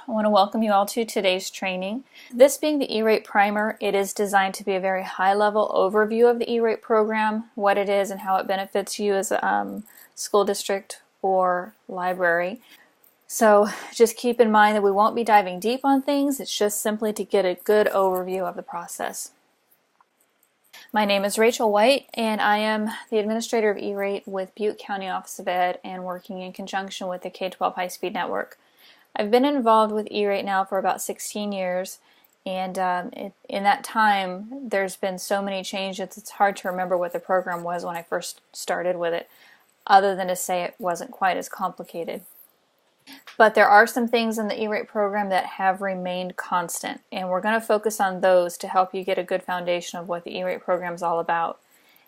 I want to welcome you all to today's training. This being the E-Rate Primer, it is designed to be a very high-level overview of the E-Rate program, what it is and how it benefits you as a school district or library. So just keep in mind that we won't be diving deep on things, it's just simply to get a good overview of the process. My name is Rachel White, and I am the administrator of E-Rate with Butte County Office of Ed and working in conjunction with the K-12 High-Speed Network. I've been involved with E-Rate now for about 16 years, and in that time there's been so many changes it's hard to remember what the program was when I first started with it, other than to say it wasn't quite as complicated. But there are some things in the E-Rate program that have remained constant, and we're going to focus on those to help you get a good foundation of what the E-Rate program is all about.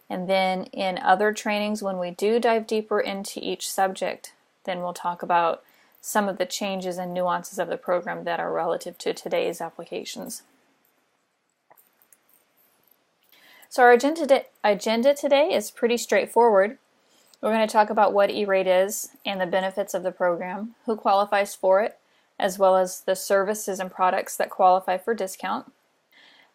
And then in other trainings, when we do dive deeper into each subject, then we'll talk about some of the changes and nuances of the program that are relative to today's applications. So our agenda today is pretty straightforward. We're going to talk about what E-Rate is and the benefits of the program, who qualifies for it, as well as the services and products that qualify for discount.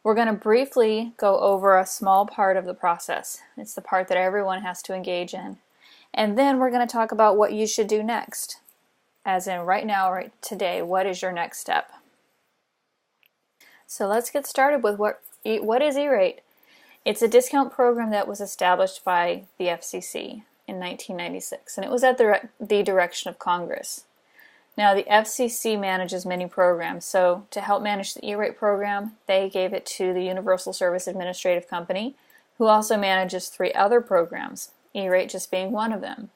We're going to briefly go over a small part of the process. It's the part that everyone has to engage in. And then we're going to talk about what you should do next. As in right now, right today, what is your next step? So let's get started with what is E-Rate? It's a discount program that was established by the FCC in 1996, and it was at the direction of Congress. Now the FCC manages many programs, so to help manage the E-Rate program, they gave it to the Universal Service Administrative Company, who also manages 3 other programs, E-Rate just being one of them.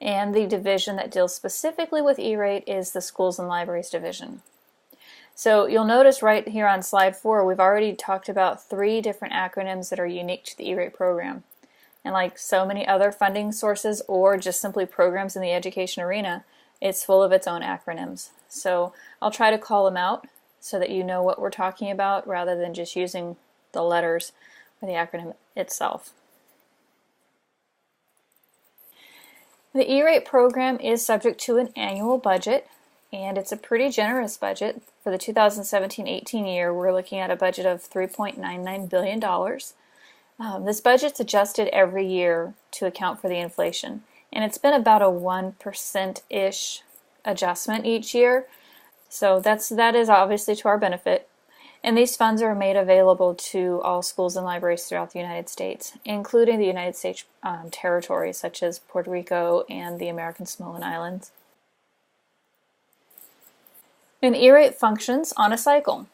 And the division that deals specifically with E-Rate is the Schools and Libraries Division. So you'll notice right here on slide 4, we've already talked about 3 different acronyms that are unique to the E-Rate program. And like so many other funding sources or just simply programs in the education arena, it's full of its own acronyms. So I'll try to call them out so that you know what we're talking about rather than just using the letters or the acronym itself. The E-Rate program is subject to an annual budget, and it's a pretty generous budget. For the 2017-18 year, we're looking at a budget of $3.99 billion. This budget's adjusted every year to account for the inflation, and it's been about a 1%-ish adjustment each year, so that is obviously to our benefit. And these funds are made available to all schools and libraries throughout the United States, including the United States territories such as Puerto Rico and the American Samoan Islands. And E-Rate functions on a cycle,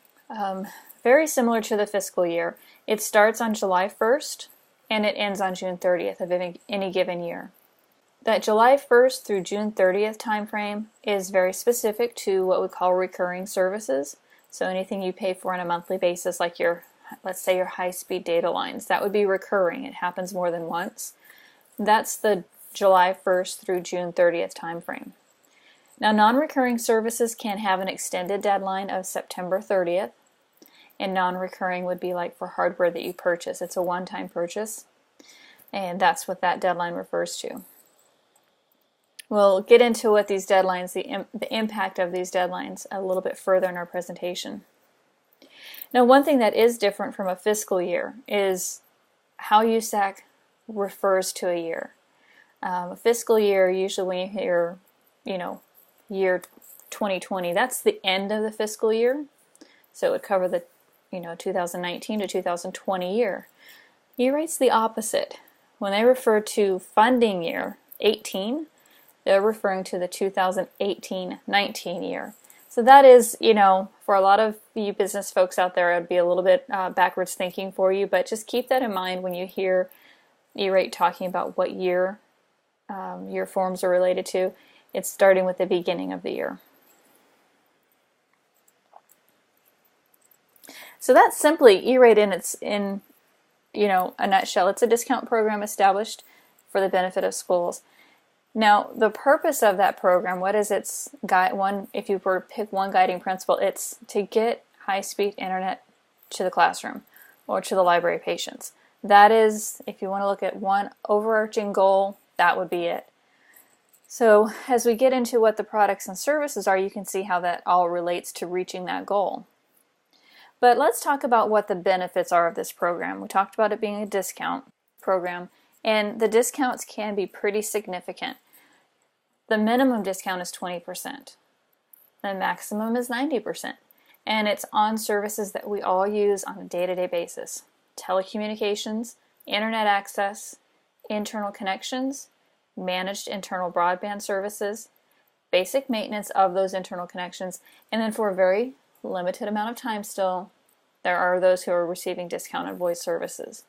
very similar to the fiscal year. It starts on July 1st and it ends on June 30th of any given year. That July 1st through June 30th time frame is very specific to what we call recurring services. So anything you pay for on a monthly basis, like let's say your high-speed data lines, that would be recurring. It happens more than once. That's the July 1st through June 30th time frame. Now, non-recurring services can have an extended deadline of September 30th, and non-recurring would be like for hardware that you purchase. It's a one-time purchase, and that's what that deadline refers to. We'll get into what these deadlines, the impact of these deadlines a little bit further in our presentation. Now, one thing that is different from a fiscal year is how USAC refers to a year. A fiscal year, usually when you hear, year 2020, that's the end of the fiscal year. So it would cover the, 2019 to 2020 year. E-Rate's the opposite. When they refer to funding year 18, they're referring to the 2018-19 year. So that is, for a lot of you business folks out there, it'd be a little bit backwards thinking for you, but just keep that in mind when you hear E-Rate talking about what year your forms are related to. It's starting with the beginning of the year. So that's simply E-Rate in a nutshell. It's a discount program established for the benefit of schools. Now, the purpose of that program, what is its if you were to pick one guiding principle, it's to get high-speed internet to the classroom or to the library patients. That is, if you want to look at one overarching goal, that would be it. So as we get into what the products and services are, you can see how that all relates to reaching that goal. But let's talk about what the benefits are of this program. We talked about it being a discount program, and the discounts can be pretty significant. The minimum discount is 20%. The maximum is 90%. And it's on services that we all use on a day-to-day basis. Telecommunications, internet access, internal connections, managed internal broadband services, basic maintenance of those internal connections, and then for a very limited amount of time still, there are those who are receiving discounted voice services.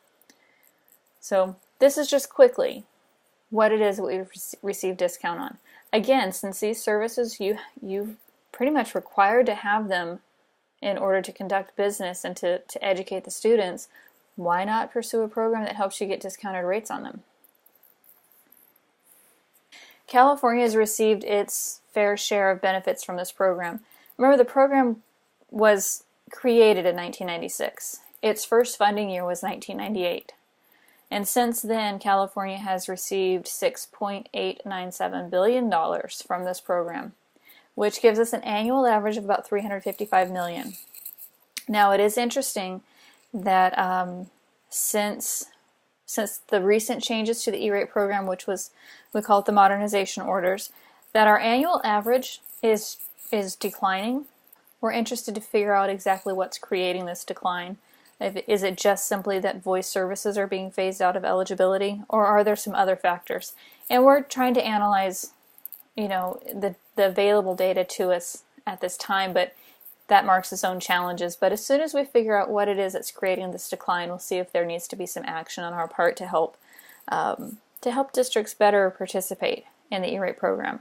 So this is just quickly what it is that we receive discount on. Again, since these services, you've pretty much required to have them in order to conduct business and to educate the students, why not pursue a program that helps you get discounted rates on them? California has received its fair share of benefits from this program. Remember, the program was created in 1996. Its first funding year was 1998. And since then, California has received $6.897 billion from this program, which gives us an annual average of about $355 million. Now, it is interesting that since the recent changes to the E-rate program, which was, we call it the modernization orders, that our annual average is declining. We're interested to figure out exactly what's creating this decline. Is it just simply that voice services are being phased out of eligibility, or are there some other factors? And we're trying to analyze, the available data to us at this time, but that marks its own challenges. But as soon as we figure out what it is that's creating this decline, we'll see if there needs to be some action on our part to help districts better participate in the E-rate program.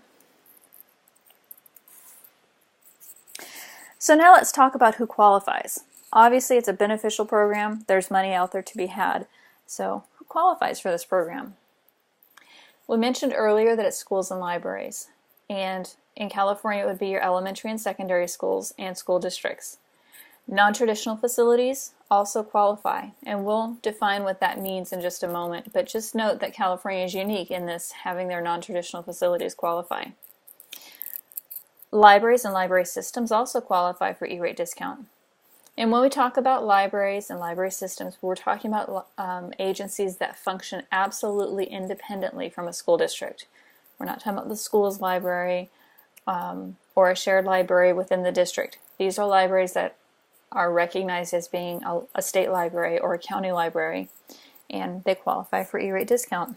So now let's talk about who qualifies. Obviously, it's a beneficial program. There's money out there to be had. So who qualifies for this program? We mentioned earlier that it's schools and libraries. And in California, it would be your elementary and secondary schools and school districts. Non-traditional facilities also qualify, and we'll define what that means in just a moment. But just note that California is unique in this, having their non-traditional facilities qualify. Libraries and library systems also qualify for E-rate discount. And when we talk about libraries and library systems, we're talking about agencies that function absolutely independently from a school district. We're not talking about the school's library or a shared library within the district. These are libraries that are recognized as being a state library or a county library, and they qualify for E-rate discount.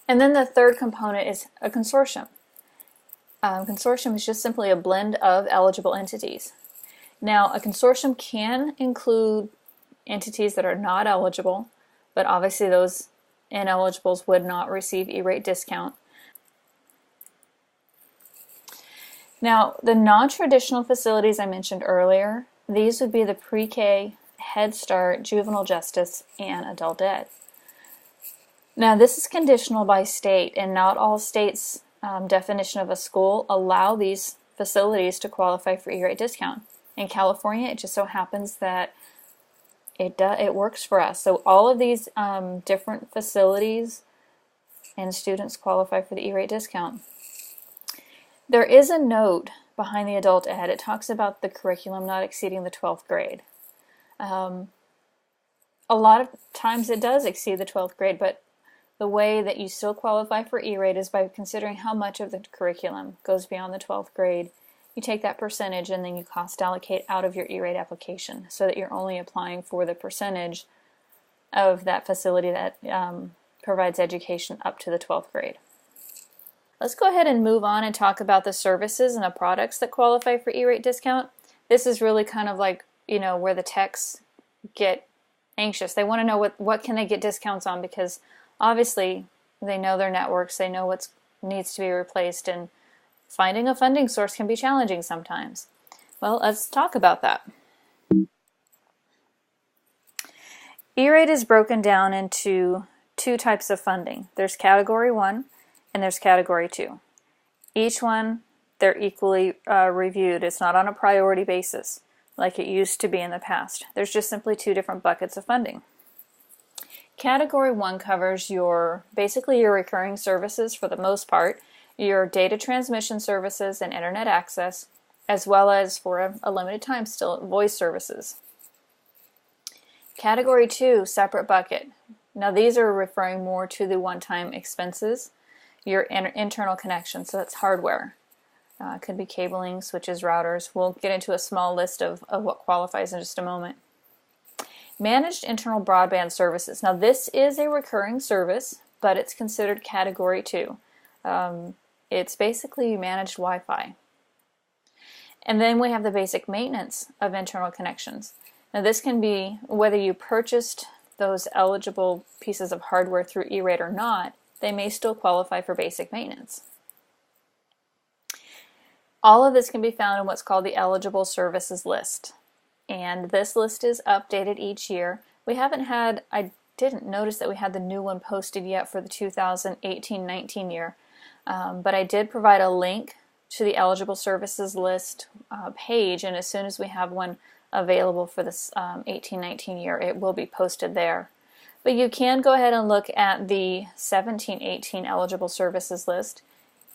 And then the third component is a consortium. Consortium is just simply a blend of eligible entities. Now, a consortium can include entities that are not eligible, but obviously those ineligibles would not receive E-rate discount. Now, the non-traditional facilities I mentioned earlier, these would be the pre-K, Head Start, juvenile justice, and adult ed. Now, this is conditional by state, and not all states' definition of a school allow these facilities to qualify for E-rate discount. In California, it just so happens that it works for us. So all of these different facilities and students qualify for the E-rate discount. There is a note behind the adult ed. It talks about the curriculum not exceeding the 12th grade. A lot of times it does exceed the 12th grade, but the way that you still qualify for E-rate is by considering how much of the curriculum goes beyond the 12th grade. You take that percentage and then you cost allocate out of your E-rate application so that you're only applying for the percentage of that facility that provides education up to the 12th grade. Let's go ahead and move on and talk about the services and the products that qualify for E-rate discount. This is really kind of like, where the techs get anxious. They want to know what can they get discounts on, because obviously they know their networks, they know what needs to be replaced, and finding a funding source can be challenging sometimes. Well, let's talk about that. E-rate is broken down into two types of funding. There's Category 1 and there's Category 2. Each one, they're equally reviewed. It's not on a priority basis like it used to be in the past. There's just simply two different buckets of funding. Category 1 covers basically your recurring services for the most part, your data transmission services and internet access, as well as for a limited time still voice services. Category 2, separate bucket. Now these are referring more to the one-time expenses, your internal connections, so that's hardware. Could be cabling, switches, routers. We'll get into a small list of what qualifies in just a moment. Managed internal broadband services. Now this is a recurring service, but it's considered Category 2. It's basically managed Wi-Fi. And then we have the basic maintenance of internal connections. Now this can be whether you purchased those eligible pieces of hardware through E-rate or not, they may still qualify for basic maintenance. All of this can be found in what's called the eligible services list. And this list is updated each year. I didn't notice that we had the new one posted yet for the 2018-19 year, but I did provide a link to the eligible services list page, and as soon as we have one available for this 18-19 year, it will be posted there. But you can go ahead and look at the 17-18 eligible services list.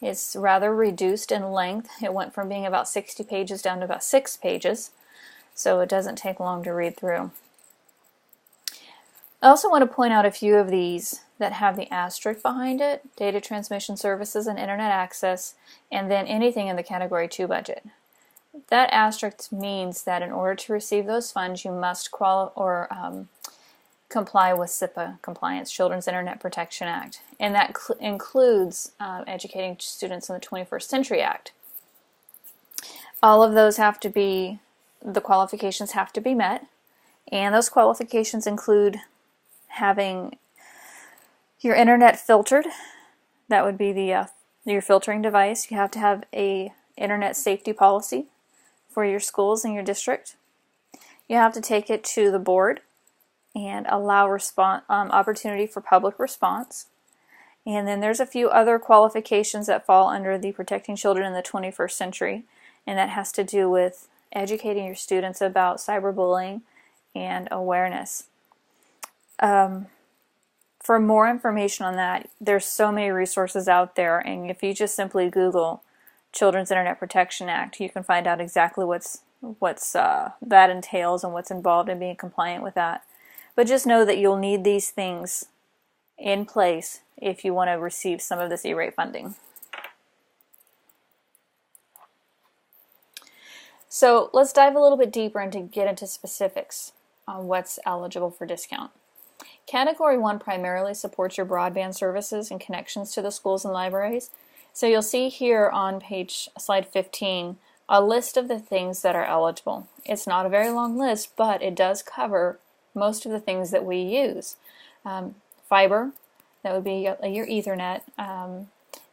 It's rather reduced in length. It went from being about 60 pages down to about 6 pages, so it doesn't take long to read through. I also want to point out a few of these that have the asterisk behind it: data transmission services and internet access, and then anything in the Category 2 budget. That asterisk means that in order to receive those funds, you must comply with SIPA compliance, Children's Internet Protection Act, and that includes educating students in the 21st Century Act. All of those the qualifications have to be met, and those qualifications include having your internet filtered. That would be your filtering device. You have to have a internet safety policy for your schools and your district. You have to take it to the board and allow opportunity for public response. And then there's a few other qualifications that fall under the Protecting Children in the 21st Century, and that has to do with educating your students about cyberbullying and awareness. For more information on that, there's so many resources out there, and if you just simply Google Children's Internet Protection Act, you can find out exactly what's that entails and what's involved in being compliant with that. But just know that you'll need these things in place if you want to receive some of this E-rate funding. So let's dive a little bit deeper and get into specifics on what's eligible for discount. Category 1 primarily supports your broadband services and connections to the schools and libraries. So you'll see here on slide 15 a list of the things that are eligible. It's not a very long list, but it does cover most of the things that we use. Fiber, that would be your Ethernet.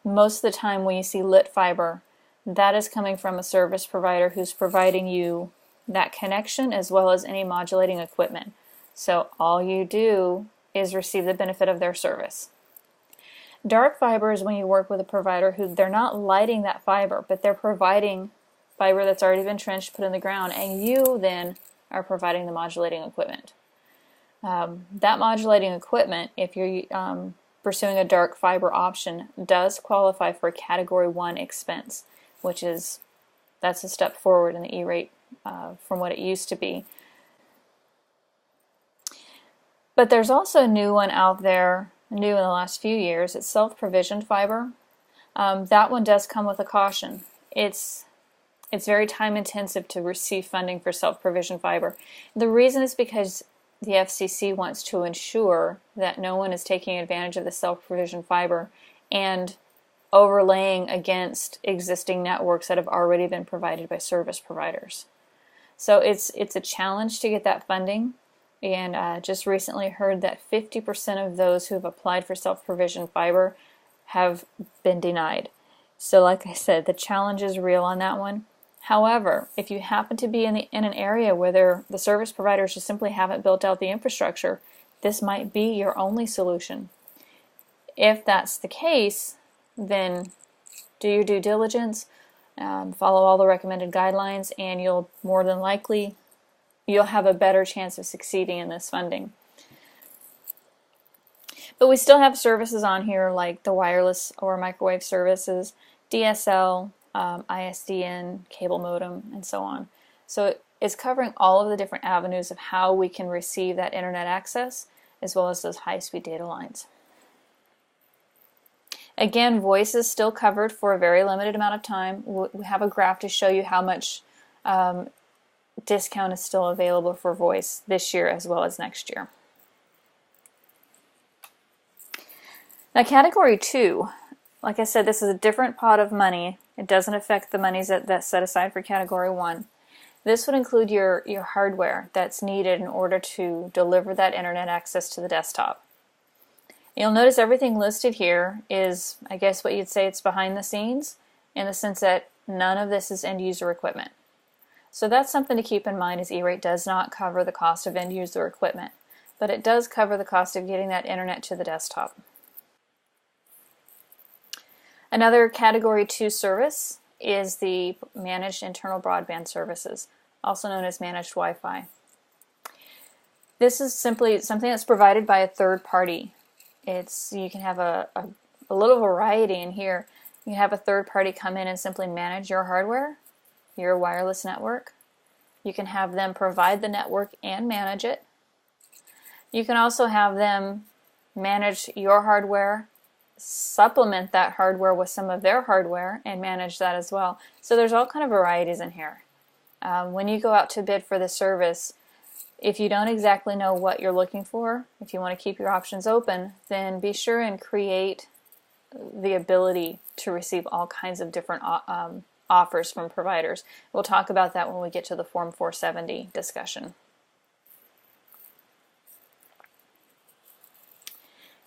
Most of the time when you see lit fiber, that is coming from a service provider who's providing you that connection as well as any modulating equipment. So all you do is receive the benefit of their service. Dark fiber is when you work with a provider who they're not lighting that fiber, but they're providing fiber that's already been trenched, put in the ground, and you then are providing the modulating equipment. That modulating equipment, if you're pursuing a dark fiber option, does qualify for a Category 1 expense, that's a step forward in the E-rate from what it used to be. But there's also a new one out there, new in the last few years. It's self-provisioned fiber. That one does come with a caution. It's very time intensive to receive funding for self-provisioned fiber. The reason is because the FCC wants to ensure that no one is taking advantage of the self-provisioned fiber and overlaying against existing networks that have already been provided by service providers. So it's a challenge to get that funding, and just recently heard that 50% of those who have applied for self-provisioned fiber have been denied. So like I said, the challenge is real on that one. However, if you happen to be in an area where the service providers just simply haven't built out the infrastructure, this might be your only solution. If that's the case, then do your due diligence, follow all the recommended guidelines, and you'll have a better chance of succeeding in this funding. But we still have services on here like the wireless or microwave services, DSL, ISDN, cable modem, and so on. So it's covering all of the different avenues of how we can receive that internet access, as well as those high-speed data lines. Again, voice is still covered for a very limited amount of time. We have a graph to show you how much discount is still available for voice this year as well as next year. Now, Category 2, like I said, this is a different pot of money. It doesn't affect the monies that's set aside for Category 1. This would include your hardware that's needed in order to deliver that internet access to the desktop. You'll notice everything listed here is, I guess what you'd say, it's behind the scenes, in the sense that none of this is end-user equipment. So that's something to keep in mind, is E-rate does not cover the cost of end-user equipment, but it does cover the cost of getting that internet to the desktop. Another Category 2 service is the Managed Internal Broadband Services, also known as Managed Wi-Fi. This is simply something that's provided by a third party. You can have a little variety in here. You have a third party come in and simply manage your hardware, your wireless network. You can have them provide the network and manage it. You can also have them manage your hardware, supplement that hardware with some of their hardware, and manage that as well. So there's all kind of varieties in here. When you go out to bid for the service, if you don't exactly know what you're looking for, if you want to keep your options open, then be sure and create the ability to receive all kinds of different offers from providers. We'll talk about that when we get to the Form 470 discussion.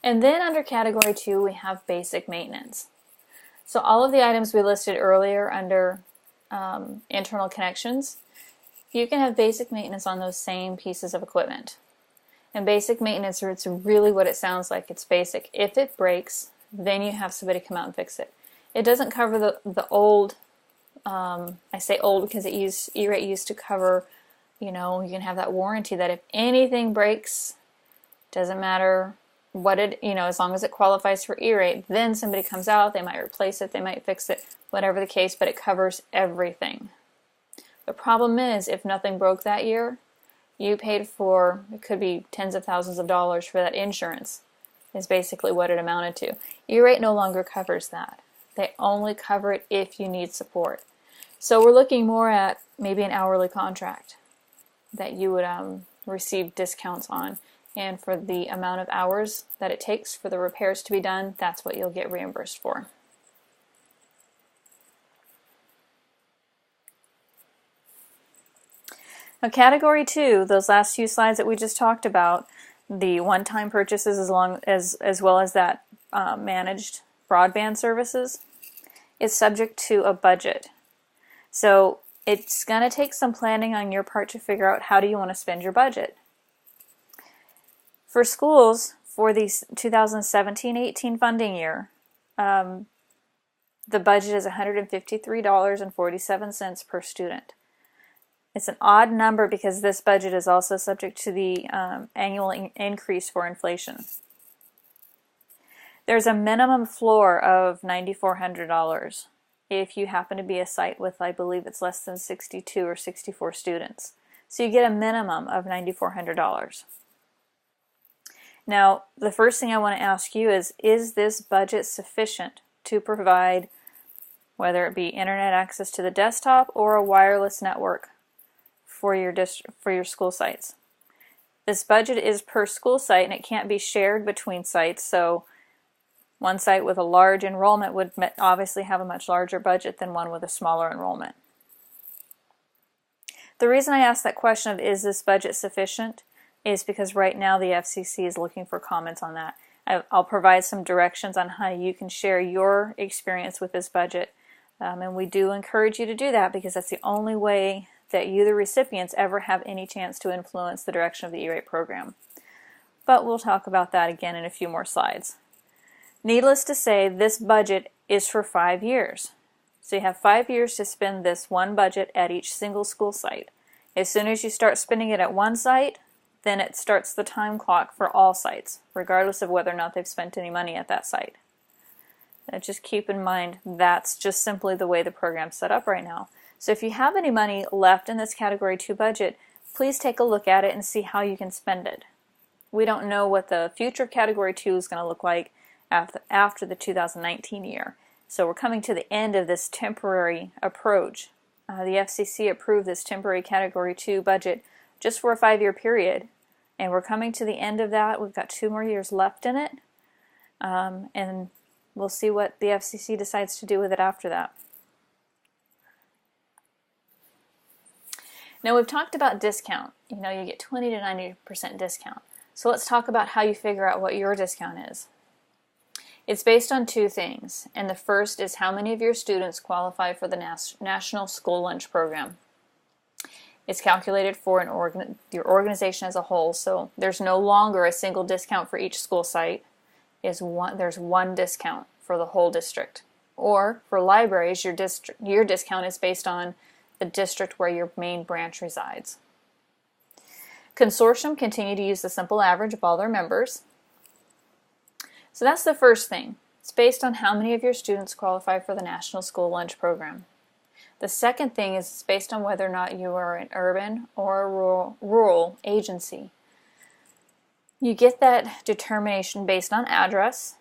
And then under Category 2, we have basic maintenance. So all of the items we listed earlier under internal connections, you can have basic maintenance on those same pieces of equipment. And basic maintenance, it's really what it sounds like. It's basic. If it breaks, then you have somebody come out and fix it. It doesn't cover the old, I say old because E-rate used to cover, you can have that warranty that if anything breaks, doesn't matter what as long as it qualifies for E-rate, then somebody comes out, they might replace it, they might fix it, whatever the case, but it covers everything. The problem is, if nothing broke that year, you paid for, it could be tens of thousands of dollars for that insurance, is basically what it amounted to. E-rate no longer covers that. They only cover it if you need support. So we're looking more at maybe an hourly contract that you would receive discounts on. And for the amount of hours that it takes for the repairs to be done, that's what you'll get reimbursed for. Now, Category 2, those last few slides that we just talked about, the one-time purchases as well as that managed broadband services, is subject to a budget. So it's going to take some planning on your part to figure out how do you want to spend your budget. For schools, for the 2017-18 funding year, the budget is $153.47 per student. It's an odd number because this budget is also subject to the annual increase for inflation. There's a minimum floor of $9,400 if you happen to be a site with, I believe it's less than 62 or 64 students. So you get a minimum of $9,400. Now, the first thing I want to ask you is this budget sufficient to provide, whether it be internet access to the desktop or a wireless network for your school sites? This budget is per school site and it can't be shared between sites, so one site with a large enrollment would obviously have a much larger budget than one with a smaller enrollment. The reason I ask that question of is this budget sufficient is because right now the FCC is looking for comments on that. I'll provide some directions on how you can share your experience with this budget, and we do encourage you to do that because that's the only way that you, the recipients, ever have any chance to influence the direction of the E-rate program. But we'll talk about that again in a few more slides. Needless to say, this budget is for 5 years. So you have 5 years to spend this one budget at each single school site. As soon as you start spending it at one site, then it starts the time clock for all sites, regardless of whether or not they've spent any money at that site. Now just keep in mind that's just simply the way the program's set up right now. So if you have any money left in this Category 2 budget, please take a look at it and see how you can spend it. We don't know what the future Category 2 is going to look like after the 2019 year. So we're coming to the end of this temporary approach. The FCC approved this temporary Category 2 budget just for a 5-year period, and we're coming to the end of that. We've got 2 more years left in it, and we'll see what the FCC decides to do with it after that. Now we've talked about discount. You know, you get 20 to 90% discount. So let's talk about how you figure out what your discount is. It's based on 2 things, and the first is how many of your students qualify for the National School Lunch Program. It's calculated for your organization as a whole, so there's no longer a single discount for each school site. There's one discount for the whole district. Or for libraries, your discount is based on the district where your main branch resides. Consortium continue to use the simple average of all their members. So that's the first thing. It's based on how many of your students qualify for the National School Lunch Program. The second thing is it's based on whether or not you are an urban or a rural agency. You get that determination based on address,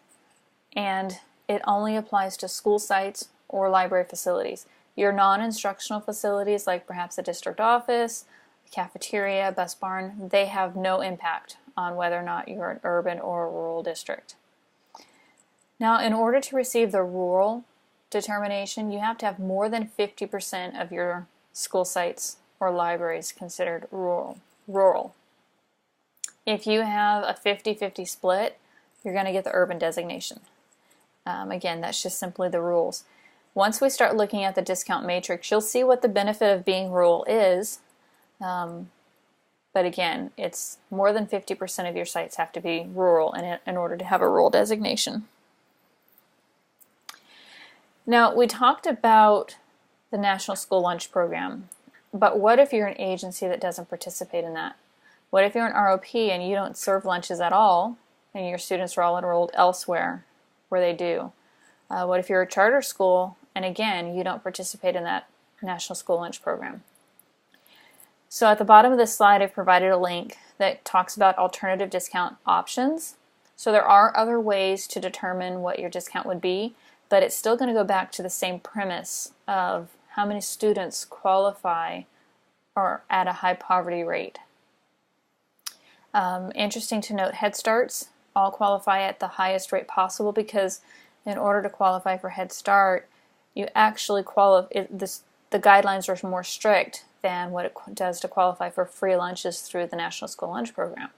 and it only applies to school sites or library facilities. Your non-instructional facilities, like perhaps a district office, cafeteria, bus barn, they have no impact on whether or not you're an urban or a rural district. Now, in order to receive the rural determination, you have to have more than 50% of your school sites or libraries considered rural. If you have a 50-50 split, you're going to get the urban designation. Again, that's just simply the rules. Once we start looking at the discount matrix, you'll see what the benefit of being rural is. But again, it's more than 50% of your sites have to be rural in order to have a rural designation. Now, we talked about the National School Lunch Program, but what if you're an agency that doesn't participate in that? What if you're an ROP and you don't serve lunches at all, and your students are all enrolled elsewhere where they do? What if you're a charter school, and again, you don't participate in that National School Lunch Program? So at the bottom of this slide, I've provided a link that talks about alternative discount options. So there are other ways to determine what your discount would be, but it's still going to go back to the same premise of how many students qualify or at a high poverty rate. Interesting to note, Head Starts all qualify at the highest rate possible because in order to qualify for Head Start, you actually the guidelines are more strict than what it does to qualify for free lunches through the National School Lunch Program.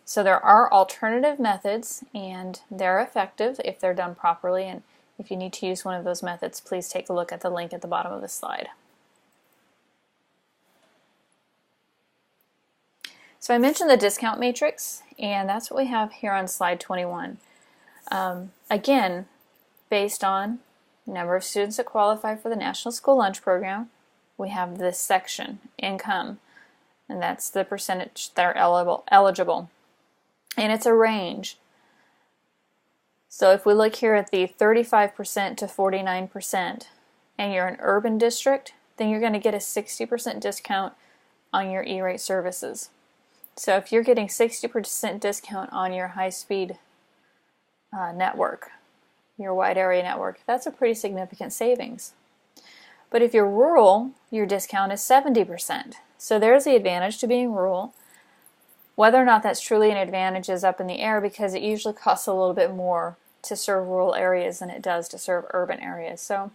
So there are alternative methods, and they're effective if they're done properly, and if you need to use one of those methods, please take a look at the link at the bottom of the slide. So I mentioned the discount matrix, and that's what we have here on slide 21. Again, based on number of students that qualify for the National School Lunch Program, we have this section, income, and that's the percentage that are eligible. And it's a range. So if we look here at the 35% to 49%, and you're an urban district, then you're going to get a 60% discount on your E-rate services. So if you're getting 60% discount on your high-speed network, your wide area network, that's a pretty significant savings. But if you're rural, your discount is 70%. So there's the advantage to being rural. Whether or not that's truly an advantage is up in the air because it usually costs a little bit more to serve rural areas than it does to serve urban areas. So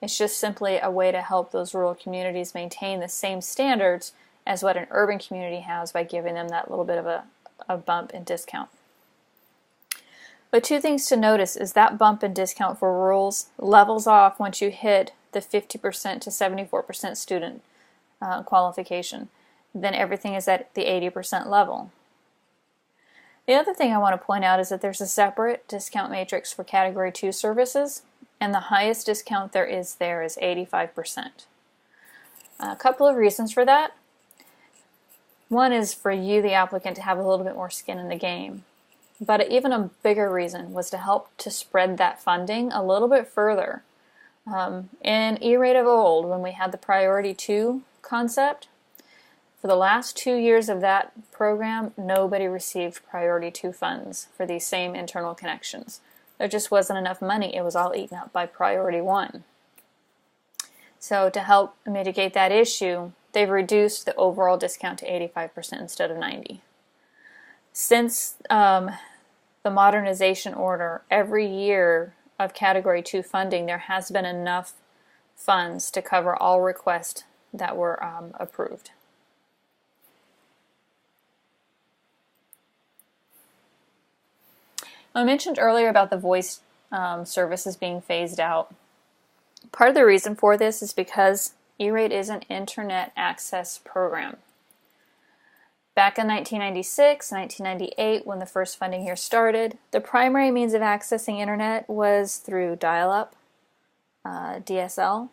it's just simply a way to help those rural communities maintain the same standards as what an urban community has by giving them that little bit of a bump in discount. But 2 things to notice is that bump in discount for rurals levels off once you hit the 50% to 74% student qualification. Then everything is at the 80% level. The other thing I want to point out is that there's a separate discount matrix for Category 2 services, and the highest discount there is 85%. A couple of reasons for that. One is for you, the applicant, to have a little bit more skin in the game. But even a bigger reason was to help to spread that funding a little bit further. In E-rate of old, when we had the Priority 2 concept, for the last 2 years of that program, nobody received Priority 2 funds for these same internal connections. There just wasn't enough money. It was all eaten up by Priority 1. So to help mitigate that issue, they've reduced the overall discount to 85% instead of 90%. Since the modernization order, every year of Category 2 funding, there has been enough funds to cover all requests that were approved. I mentioned earlier about the voice services being phased out. Part of the reason for this is because E-rate is an internet access program. Back in 1996, 1998, when the first funding year started, the primary means of accessing internet was through dial-up, DSL.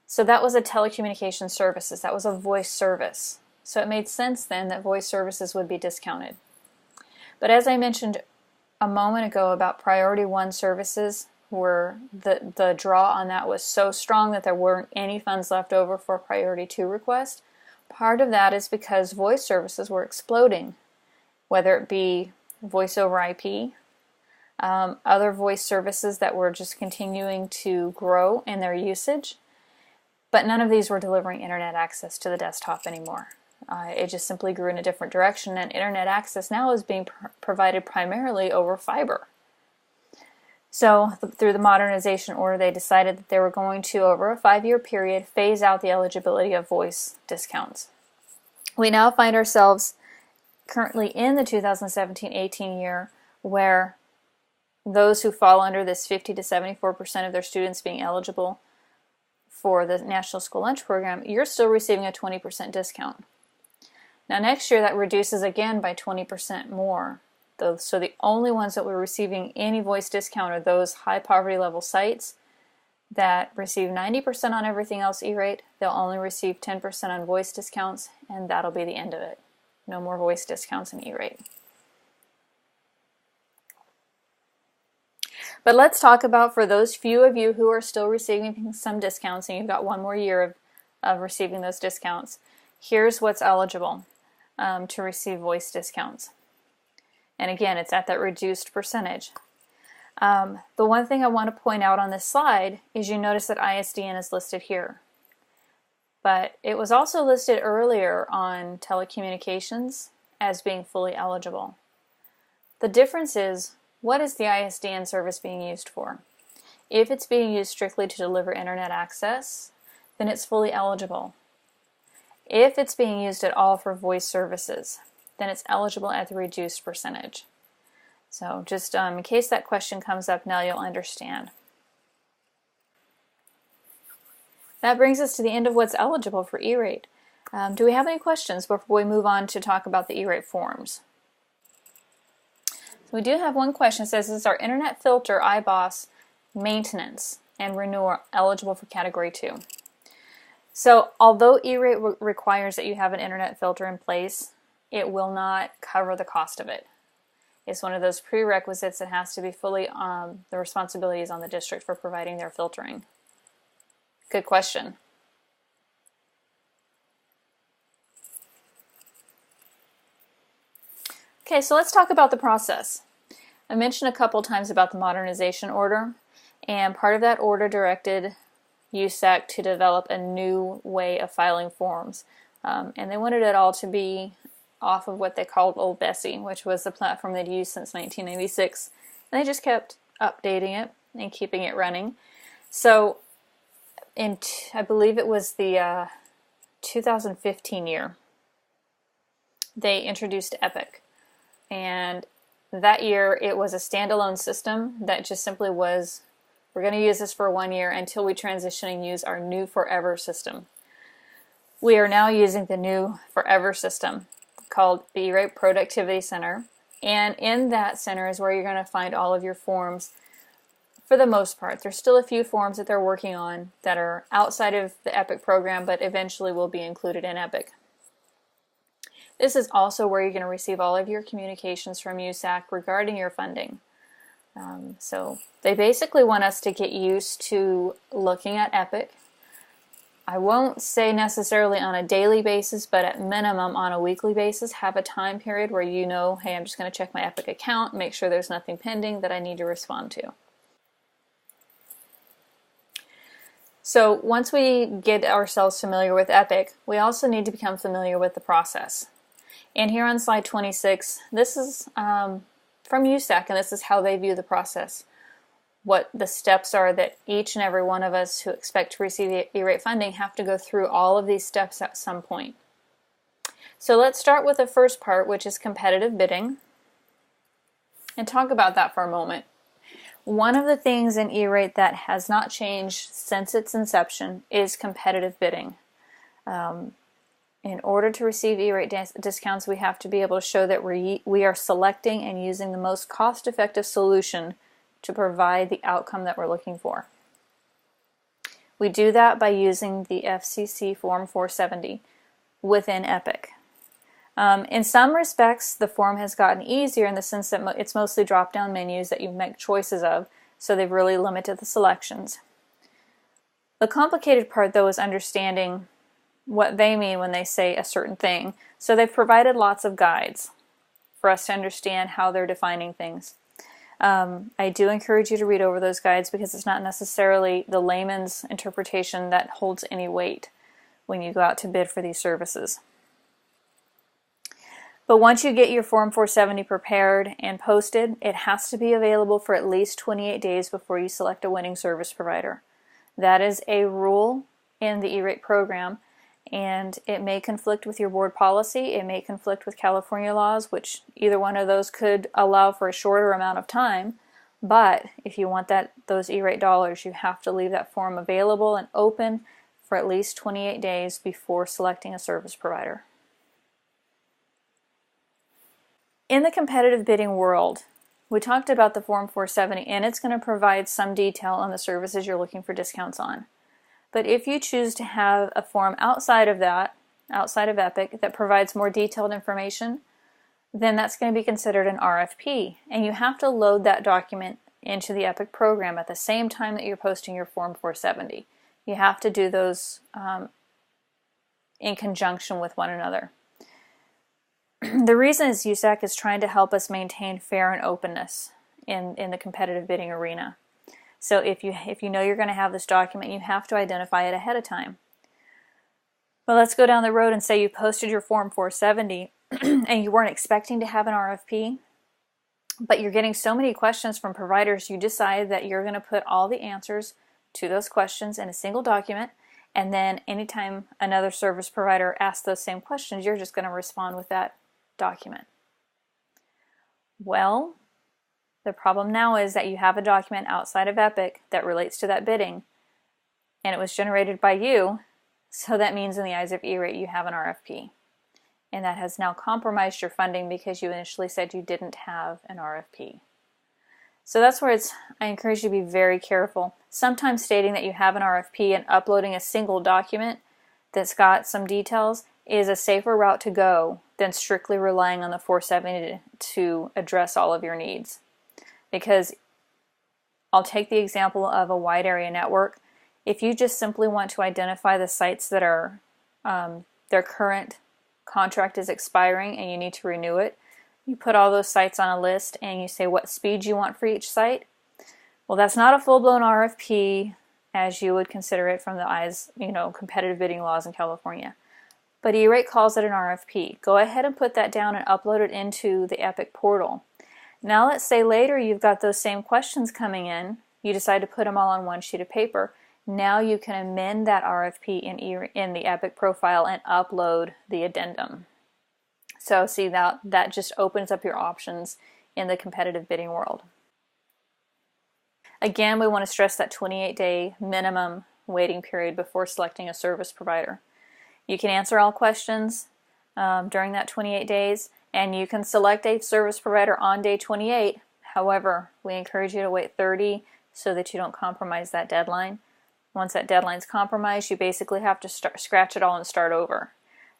So that was a telecommunications services. That was a voice service. So it made sense then that voice services would be discounted. But as I mentioned a moment ago about Priority 1 services, where the draw on that was so strong that there weren't any funds left over for Priority 2 request, part of that is because voice services were exploding, whether it be voice over IP, other voice services that were just continuing to grow in their usage, but none of these were delivering internet access to the desktop anymore. It just simply grew in a different direction, and internet access now is being provided primarily over fiber. So through the modernization order, they decided that they were going to, over a 5-year period, phase out the eligibility of voice discounts. We now find ourselves currently in the 2017-18 year where those who fall under this 50 to 74% of their students being eligible for the National School Lunch Program, you're still receiving a 20% discount. Now next year that reduces again by 20% more. So the only ones that were receiving any voice discount are those high poverty level sites that receive 90% on everything else E-rate. They'll only receive 10% on voice discounts, and that'll be the end of it. No more voice discounts in E-rate. But let's talk about, for those few of you who are still receiving some discounts, and you've got one more year of receiving those discounts, here's what's eligible to receive voice discounts. And again, it's at that reduced percentage. The one thing I want to point out on this slide is you notice that ISDN is listed here. But it was also listed earlier on telecommunications as being fully eligible. The difference is, what is the ISDN service being used for? If it's being used strictly to deliver internet access, then it's fully eligible. If it's being used at all for voice services, then it's eligible at the reduced percentage. So just in case that question comes up, now you'll understand. That brings us to the end of what's eligible for E-rate. Do we have any questions before we move on to talk about the E-rate forms? So we do have one question. It says, is our internet filter IBOS maintenance and renewal eligible for Category 2? So although E-rate requires that you have an internet filter in place, it will not cover the cost of it. It's one of those prerequisites that has to be fully the responsibility is on the district for providing their filtering. Good question. Okay, so let's talk about the process. I mentioned a couple times about the modernization order, and part of that order directed USAC to develop a new way of filing forms. And they wanted it all to be off of what they called Old Bessie, which was the platform they'd used since 1996. And they just kept updating it and keeping it running. So I believe it was the 2015 year, they introduced Epic. And that year it was a standalone system that just simply was, we're going to use this for 1 year until we transition and use our new Forever system. We are now using the new Forever system called the E-rate Productivity Center, and in that center is where you're going to find all of your forms for the most part. There's still a few forms that they're working on that are outside of the EPIC program, but eventually will be included in EPIC. This is also where you're going to receive all of your communications from USAC regarding your funding. So they basically want us to get used to looking at Epic. I won't say necessarily on a daily basis, but at minimum on a weekly basis, have a time period where you know, hey, I'm just going to check my Epic account, make sure there's nothing pending that I need to respond to. So once we get ourselves familiar with Epic, we also need to become familiar with the process. And here on slide 26, this is from USAC, and this is how they view the process. What the steps are that each and every one of us who expect to receive E-rate funding have to go through all of these steps at some point. So let's start with the first part, which is competitive bidding, and talk about that for a moment. One of the things in E-rate that has not changed since its inception is competitive bidding. In order to receive E-rate discounts, we have to be able to show that we are selecting and using the most cost-effective solution to provide the outcome that we're looking for. We do that by using the FCC Form 470 within Epic. In some respects, the form has gotten easier in the sense that it's mostly drop-down menus that you make choices of, so they've really limited the selections. The complicated part, though, is understanding what they mean when they say a certain thing. So they've provided lots of guides for us to understand how they're defining things. I do encourage you to read over those guides because it's not necessarily the layman's interpretation that holds any weight when you go out to bid for these services. But once you get your Form 470 prepared and posted, it has to be available for at least 28 days before you select a winning service provider. That is a rule in the E-rate program, and it may conflict with your board policy, it may conflict with California laws, which either one of those could allow for a shorter amount of time, but if you want those E-rate dollars, you have to leave that form available and open for at least 28 days before selecting a service provider. In the competitive bidding world, we talked about the Form 470, and it's going to provide some detail on the services you're looking for discounts on. But if you choose to have a form outside of Epic, that provides more detailed information, then that's going to be considered an RFP. And you have to load that document into the Epic program at the same time that you're posting your Form 470. You have to do those in conjunction with one another. The reason is USAC is trying to help us maintain fair and openness in the competitive bidding arena. So if you know you're going to have this document, you have to identify it ahead of time. Well, let's go down the road and say you posted your Form 470 and you weren't expecting to have an RFP, but you're getting so many questions from providers, you decide that you're going to put all the answers to those questions in a single document, and then anytime another service provider asks those same questions, you're just going to respond with that document. Well, the problem now is that you have a document outside of Epic that relates to that bidding, and it was generated by you, so that means in the eyes of E-rate you have an RFP. And that has now compromised your funding because you initially said you didn't have an RFP. So that's where I encourage you to be very careful. Sometimes stating that you have an RFP and uploading a single document that's got some details is a safer route to go than strictly relying on the 470 to address all of your needs. Because I'll take the example of a wide area network. If you just simply want to identify the sites that are their current contract is expiring and you need to renew it, you put all those sites on a list and you say what speed you want for each site. Well, that's not a full-blown RFP as you would consider it from the eyes, competitive bidding laws in California. But E-rate calls it an RFP. Go ahead and put that down and upload it into the Epic portal. Now let's say later you've got those same questions coming in, you decide to put them all on one sheet of paper. Now you can amend that RFP in the Epic profile and upload the addendum. So see, that just opens up your options in the competitive bidding world. Again, we want to stress that 28-day minimum waiting period before selecting a service provider. You can answer all questions during that 28 days, and you can select a service provider on day 28. However, we encourage you to wait 30 so that you don't compromise that deadline. Once that deadline's compromised, you basically have to scratch it all and start over.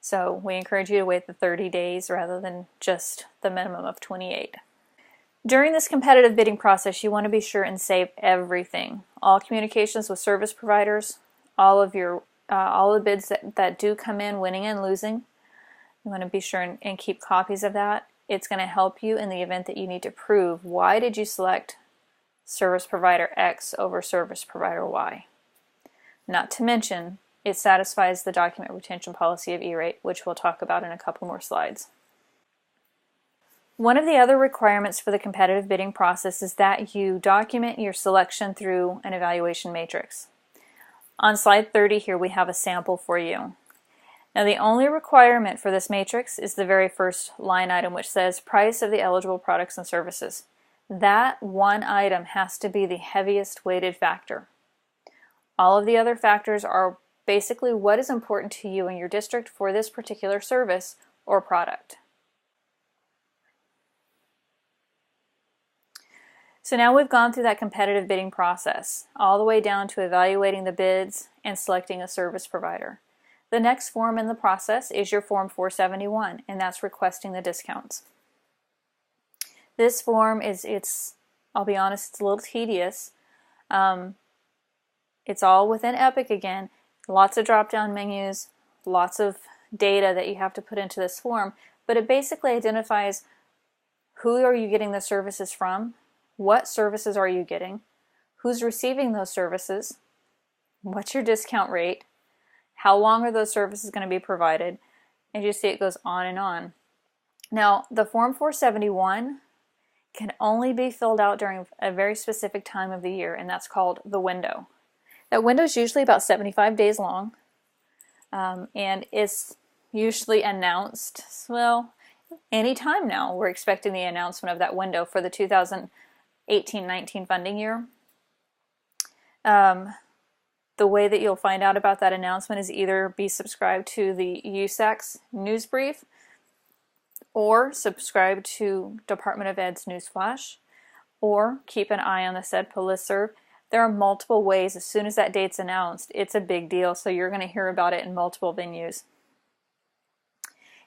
So we encourage you to wait the 30 days rather than just the minimum of 28. During this competitive bidding process, you want to be sure and save everything. All communications with service providers, all the bids that do come in, winning and losing. You want to be sure and keep copies of that. It's going to help you in the event that you need to prove why did you select service provider X over service provider Y. Not to mention, it satisfies the document retention policy of E-Rate, which we'll talk about in a couple more slides. One of the other requirements for the competitive bidding process is that you document your selection through an evaluation matrix. On slide 30 here we have a sample for you. Now the only requirement for this matrix is the very first line item, which says price of the eligible products and services. That one item has to be the heaviest weighted factor. All of the other factors are basically what is important to you and your district for this particular service or product. So now we've gone through that competitive bidding process, all the way down to evaluating the bids and selecting a service provider. The next form in the process is your Form 471, and that's requesting the discounts. This form I'll be honest, it's a little tedious. It's all within Epic again, lots of drop-down menus, lots of data that you have to put into this form, but it basically identifies who are you getting the services from, what services are you getting, who's receiving those services, what's your discount rate, how long are those services going to be provided, and you see it goes on and on. Now, the Form 471 can only be filled out during a very specific time of the year, and that's called the window. That window is usually about 75 days long, and it's usually announced, well, any time now. We're expecting the announcement of that window for the 2018-19 funding year. The way that you'll find out about that announcement is either be subscribed to the USAC's news brief or subscribe to Department of Ed's newsflash, or keep an eye on the SEDPA listserv. There are multiple ways. As soon as that date's announced, it's a big deal, so you're going to hear about it in multiple venues.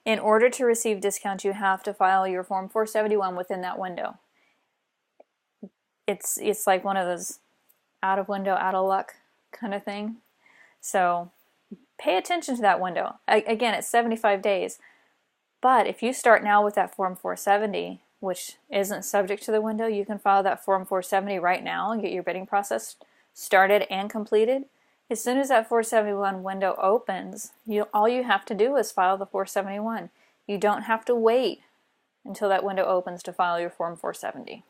In order to receive discounts, you have to file your Form 471 within that window. It's like one of those out of window, out of luck kind of thing. So pay attention to that window. Again, it's 75 days. But if you start now with that Form 470, which isn't subject to the window, you can file that Form 470 right now and get your bidding process started and completed. As soon as that 471 window opens, all you have to do is file the 471. You don't have to wait until that window opens to file your Form 470.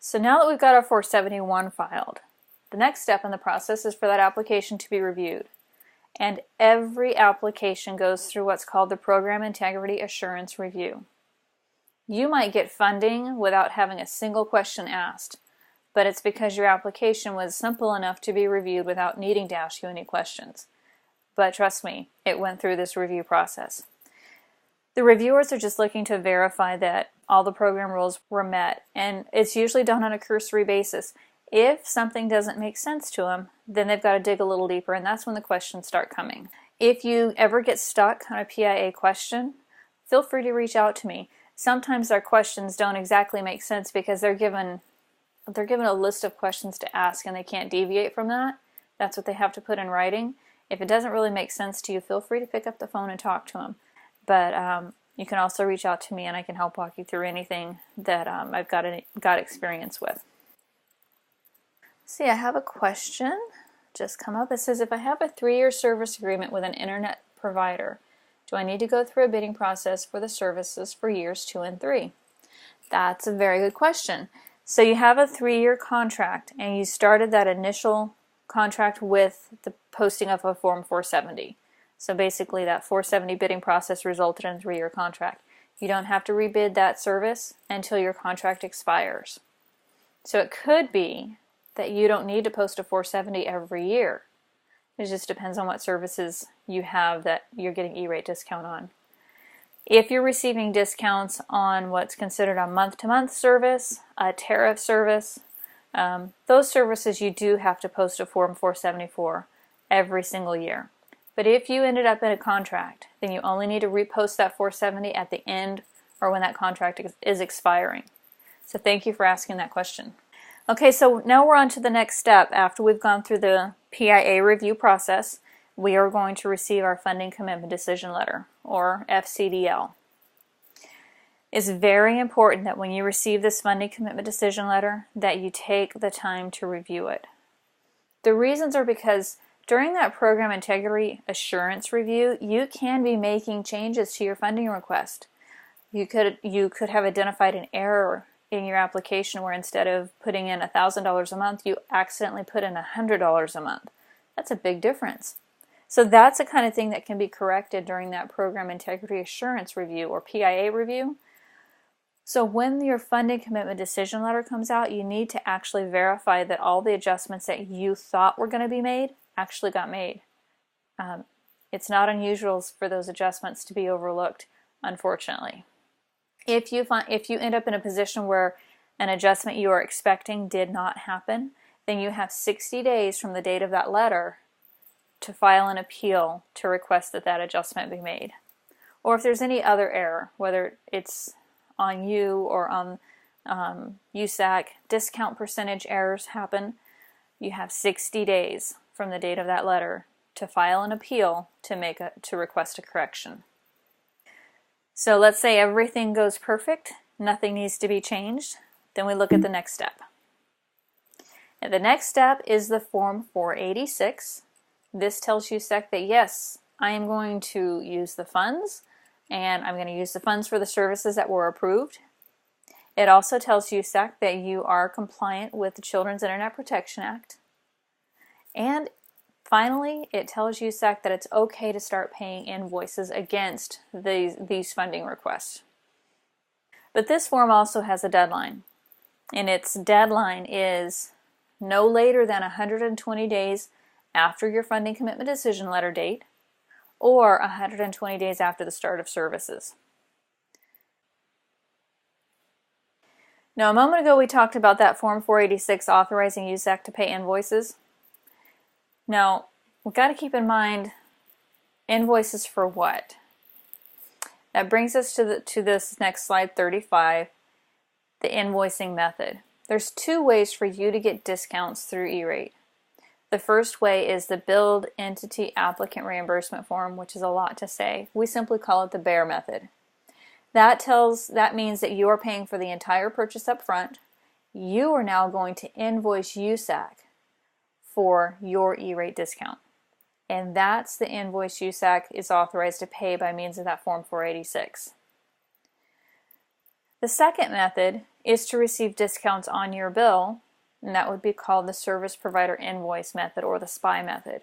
So now that we've got our 471 filed, the next step in the process is for that application to be reviewed. And every application goes through what's called the Program Integrity Assurance Review. You might get funding without having a single question asked, but it's because your application was simple enough to be reviewed without needing to ask you any questions. But trust me, it went through this review process. The reviewers are just looking to verify that all the program rules were met, and it's usually done on a cursory basis. If something doesn't make sense to them, then they've got to dig a little deeper, and that's when the questions start coming. If you ever get stuck on a PIA question, feel free to reach out to me. Sometimes our questions don't exactly make sense because they're given a list of questions to ask and they can't deviate from that. That's what they have to put in writing. If it doesn't really make sense to you, feel free to pick up the phone and talk to them. But you can also reach out to me and I can help walk you through anything that I've got experience with. See, I have a question just come up. It says, if I have a 3-year service agreement with an internet provider, do I need to go through a bidding process for the services for years 2 and 3? That's a very good question. So you have a 3-year contract and you started that initial contract with the posting of a Form 470. So basically that 470 bidding process resulted in a 3-year contract. You don't have to rebid that service until your contract expires. So it could be that you don't need to post a 470 every year. It just depends on what services you have that you're getting E-rate discount on. If you're receiving discounts on what's considered a month-to-month service, a tariff service, those services you do have to post a Form 470 for. every single year. But if you ended up in a contract, then you only need to repost that 470 at the end or when that contract is expiring. So thank you for asking that question. Okay, so now we're on to the next step. After we've gone through the PIA review process, we are going to receive our Funding Commitment Decision Letter, or FCDL. It's very important that when you receive this Funding Commitment Decision Letter that you take the time to review it. The reasons are because during that Program Integrity Assurance Review, you can be making changes to your funding request. You could have identified an error in your application where instead of putting in $1,000 a month, you accidentally put in $100 a month. That's a big difference. So that's the kind of thing that can be corrected during that Program Integrity Assurance Review, or PIA review. So when your Funding Commitment Decision Letter comes out, you need to actually verify that all the adjustments that you thought were going to be made actually got made. It's not unusual for those adjustments to be overlooked, unfortunately. If you end up in a position where an adjustment you are expecting did not happen, then you have 60 days from the date of that letter to file an appeal to request that that adjustment be made. Or if there's any other error, whether it's on you or on USAC, discount percentage errors happen, you have 60 days from the date of that letter to file an appeal to request a correction. So let's say everything goes perfect, nothing needs to be changed, then we look at the next step. And the next step is the Form 486. This tells USAC that yes, I am going to use the funds, and I'm going to use the funds for the services that were approved. It also tells USAC that you are compliant with the Children's Internet Protection Act. And finally, it tells USAC that it's okay to start paying invoices against these funding requests. But this form also has a deadline, and its deadline is no later than 120 days after your Funding Commitment Decision Letter date, or 120 days after the start of services. Now, a moment ago we talked about that Form 486 authorizing USAC to pay invoices. Now, we've got to keep in mind invoices for what? That brings us to this next slide, 35, the invoicing method. There's two ways for you to get discounts through E-Rate. The first way is the Billed Entity Applicant Reimbursement Form, which is a lot to say. We simply call it the BEAR method. That means that you are paying for the entire purchase up front. You are now going to invoice USAC for your E-Rate discount. And that's the invoice USAC is authorized to pay by means of that Form 486. The second method is to receive discounts on your bill, and that would be called the Service Provider Invoice method, or the SPI method.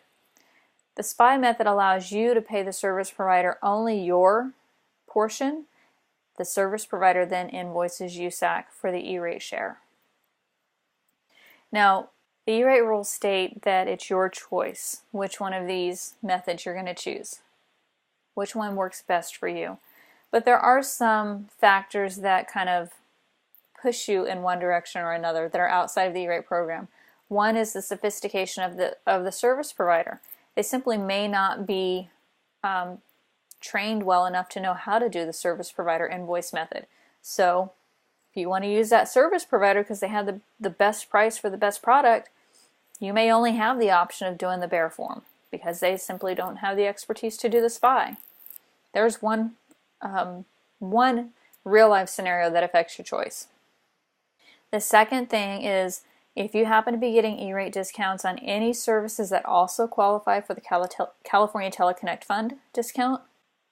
The SPI method allows you to pay the service provider only your portion. The service provider then invoices USAC for the E-Rate share. Now, the E-Rate rules state that it's your choice which one of these methods you're going to choose, which one works best for you. But there are some factors that kind of push you in one direction or another that are outside of the E-Rate program. One is the sophistication of the service provider. They simply may not be trained well enough to know how to do the service provider invoice method. So if you want to use that service provider because they have the best price for the best product, you may only have the option of doing the BEAR form because they simply don't have the expertise to do the SPI. There's one real-life scenario that affects your choice. The second thing is if you happen to be getting E-Rate discounts on any services that also qualify for the California Teleconnect Fund discount,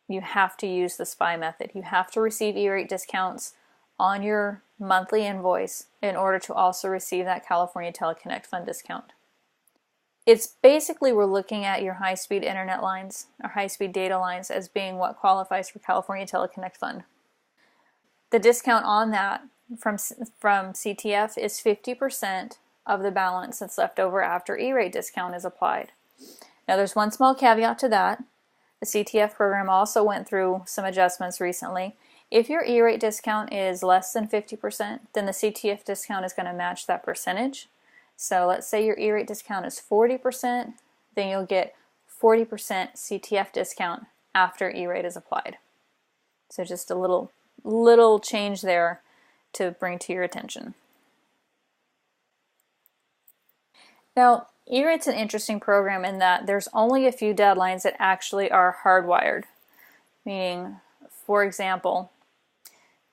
you have to use the SPI method. You have to receive E-Rate discounts on your monthly invoice in order to also receive that California Teleconnect Fund discount. It's basically we're looking at your high-speed internet lines or high-speed data lines as being what qualifies for California Teleconnect Fund. The discount on that from CTF is 50% of the balance that's left over after E-Rate discount is applied. Now there's one small caveat to that. The CTF program also went through some adjustments recently. If your E-Rate discount is less than 50%, then the CTF discount is going to match that percentage. So let's say your E-Rate discount is 40%, then you'll get 40% CTF discount after E-rate is applied. So just a little change there to bring to your attention. Now, E-rate's an interesting program in that there's only a few deadlines that actually are hardwired. Meaning, for example,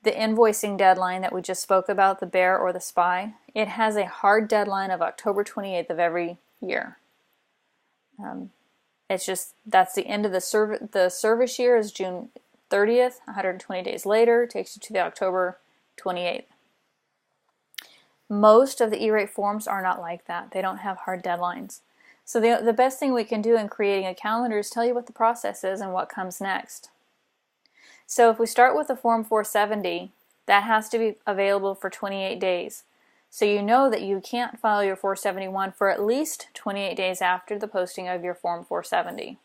the invoicing deadline that we just spoke about, the bear or the spy, it has a hard deadline of October 28th of every year. It's just, that's the end of the service year is June 30th, 120 days later, takes you to the October 28th. Most of the E-rate forms are not like that. They don't have hard deadlines. So the best thing we can do in creating a calendar is tell you what the process is and what comes next. So if we start with the Form 470, that has to be available for 28 days. So you know that you can't file your 471 for at least 28 days after the posting of your Form 470.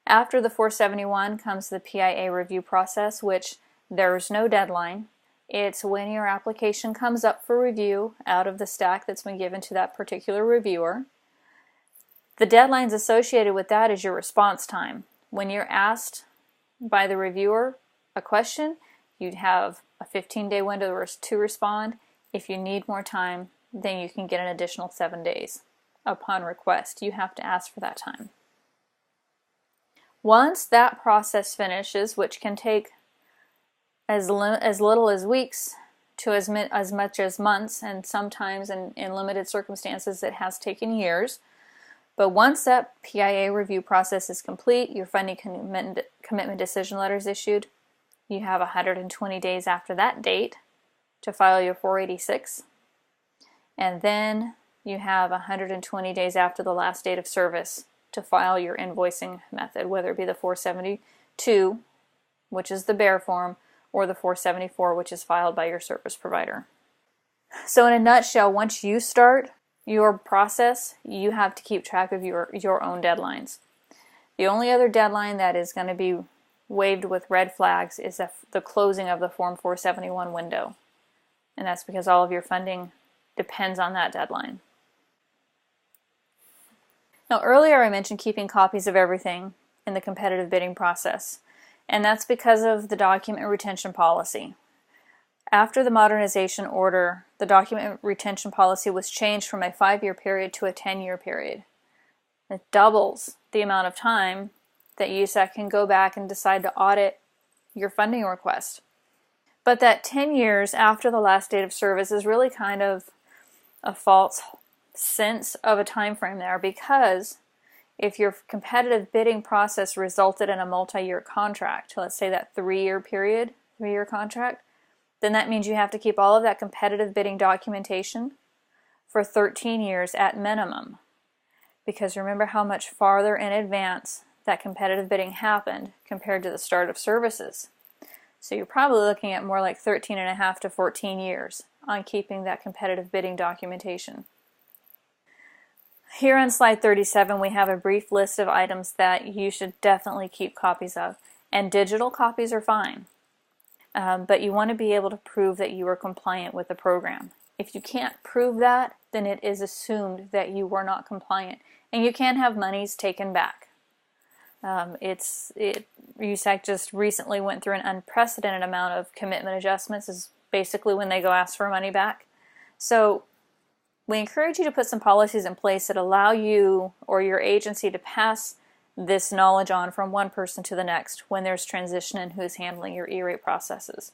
After the 471 comes the PIA review process, which there's no deadline. It's when your application comes up for review out of the stack that's been given to that particular reviewer. The deadlines associated with that is your response time. When you're asked by the reviewer a question, you'd have a 15-day window to respond. If you need more time, then you can get an additional 7 days. Upon request, you have to ask for that time. Once that process finishes, which can take as little as weeks to as much as months, and sometimes in limited circumstances it has taken years. But once that PIA review process is complete, your funding commitment decision letter is issued, you have 120 days after that date to file your 486. And then you have 120 days after the last date of service to file your invoicing method, whether it be the 472, which is the bear form, or the 474, which is filed by your service provider. So in a nutshell, once you start your process, you have to keep track of your own deadlines. The only other deadline that is going to be waved with red flags is the closing of the Form 471 window. And that's because all of your funding depends on that deadline. Now earlier I mentioned keeping copies of everything in the competitive bidding process. And that's because of the document retention policy. After the modernization order, the document retention policy was changed from a 5-year period to a 10-year period. It doubles the amount of time that USAC can go back and decide to audit your funding request. But that 10 years after the last date of service is really kind of a false sense of a time frame there, because if your competitive bidding process resulted in a multi-year contract, let's say that 3-year contract, then that means you have to keep all of that competitive bidding documentation for 13 years at minimum. Because remember how much farther in advance that competitive bidding happened compared to the start of services. So you're probably looking at more like 13 and a half to 14 years on keeping that competitive bidding documentation. Here on slide 37, we have a brief list of items that you should definitely keep copies of. And digital copies are fine. But you want to be able to prove that you are compliant with the program. If you can't prove that, then it is assumed that you were not compliant. And you can have monies taken back. USAC just recently went through an unprecedented amount of commitment adjustments, is basically when they go ask for money back. So we encourage you to put some policies in place that allow you or your agency to pass this knowledge on from one person to the next when there's transition in who's handling your E-rate processes.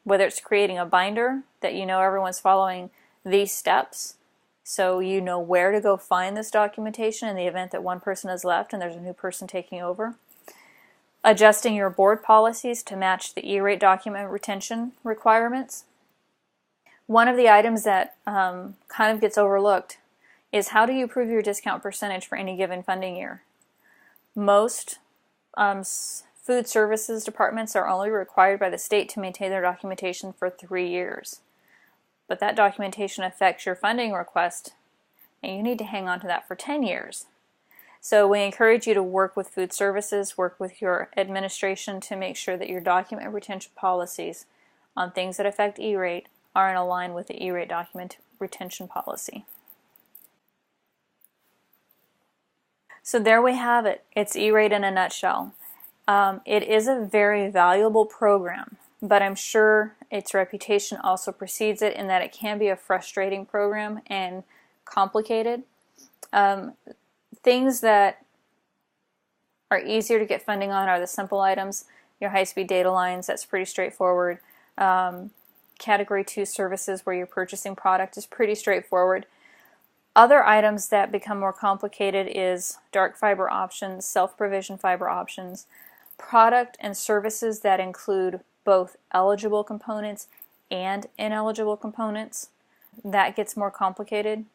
Whether it's creating a binder that you know everyone's following these steps, so you know where to go find this documentation in the event that one person has left and there's a new person taking over. Adjusting your board policies to match the E-rate document retention requirements. One of the items that kind of gets overlooked is how do you prove your discount percentage for any given funding year? Most food services departments are only required by the state to maintain their documentation for 3 years. But that documentation affects your funding request, and you need to hang on to that for 10 years. So we encourage you to work with food services, work with your administration to make sure that your document retention policies on things that affect E-rate are in line with the E-rate document retention policy. So there we have it. It's E-Rate in a nutshell. It is a very valuable program, but I'm sure its reputation also precedes it in that it can be a frustrating program and complicated. Things that are easier to get funding on are the simple items. Your high-speed data lines, that's pretty straightforward. Category 2 services where you're purchasing product is pretty straightforward. Other items that become more complicated is dark fiber options, self-provision fiber options, product and services that include both eligible components and ineligible components. That gets more complicated.